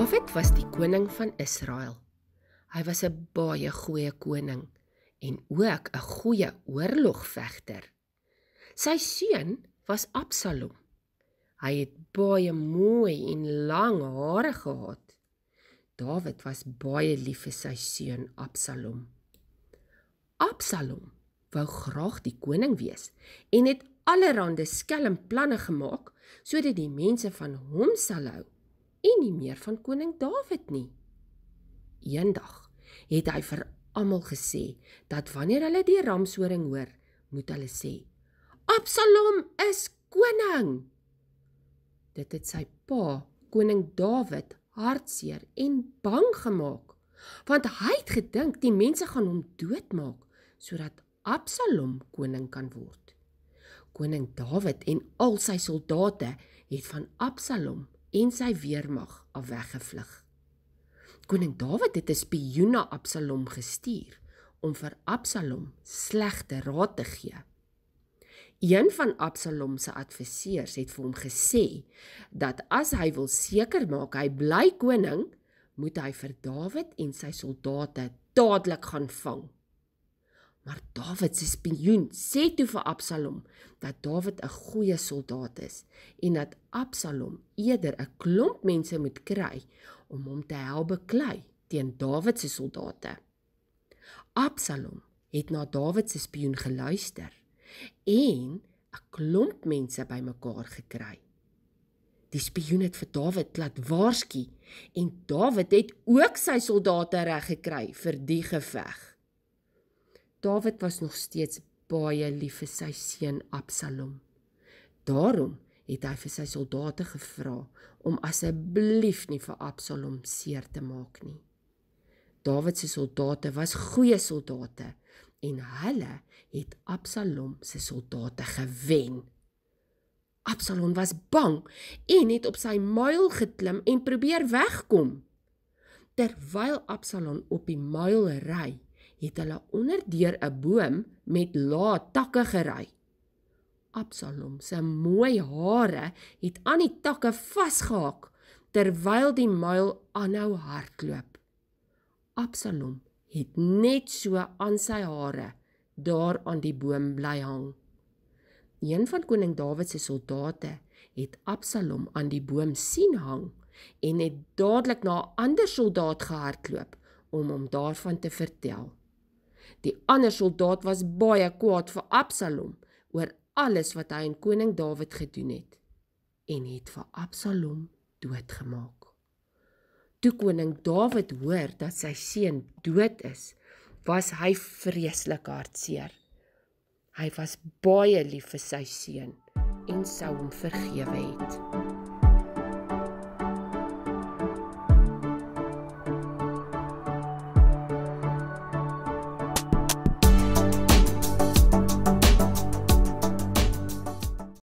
Dawid was die koning van Israel. Hy was 'n baie goeie koning en ook 'n goeie oorlogvegter. Sy seun was Absalom. Hy het baie mooi en lang hare gehad. Dawid was baie lief vir sy seun Absalom. Absalom wou graag die koning wees en het allerhande skelm planne gemaak sodat die mense van hom sal hou en nie meer van koning Dawid nie. Eendag het hy vir almal gesê dat wanneer hulle die ramshoring hoor, moet hulle sê, Absalom is koning! Dit het sy pa, koning Dawid, hartseer en bang gemaak, want hy het gedink die mense gaan hom doodmaak, sodat Absalom koning kan word. Koning Dawid en al sy soldate het van Absalom en sy weermag af weggevlug. Koning Dawid het 'n spioen na Absalom gestuur om vir Absalom slegte raad te gee. Een van Absalom se adviseurs het vir hom gesê dat as hy wil seker maak hy bly koning, moet hy vir Dawid en sy soldate dadelik gaan vang. Maar Dawid se spioen sê toe vir Absalom dat Dawid 'n goeie soldaat is en dat Absalom eerder 'n klomp mense moet kry om hom te help beklei teen Dawid se soldate. Absalom het na Dawid se spioen geluister en 'n klomp mense bymekaar gekry. Die spioen het vir Dawid laat waarsku en Dawid het ook sy soldate reg gekry vir die geveg. Dawid was nog steeds baie lief vir sy seun Absalom. Daarom het hy vir sy soldate gevra om asseblief nie vir Absalom seer te maak nie. Dawid se soldate was goeie soldate en hulle het Absalom se soldate gewen. Absalom was bang en het op sy muil geklim en probeer wegkom. Terwyl Absalom op die muil ry, het hulle onderdeur 'n boom met lae takke gery. Absalom se mooi hare het aan die takke vasgehak terwyl die muil aanhou hardloop. Absalom het net so aan sy hare daar aan die boom bly hang. Een van koning Dawid se soldate het Absalom aan die boom sien hang en het dadelik na 'n ander soldaat gehardloop om hom daarvan te vertel. Die ander soldaat was baie kwaad vir Absalom oor alles wat hy aan koning Dawid gedoen het en het vir Absalom doodgemaak. Toe koning Dawid hoor dat sy seun dood is, was hy vreeslik hartseer. Hy was baie lief vir sy seun en sou hom vergewe het.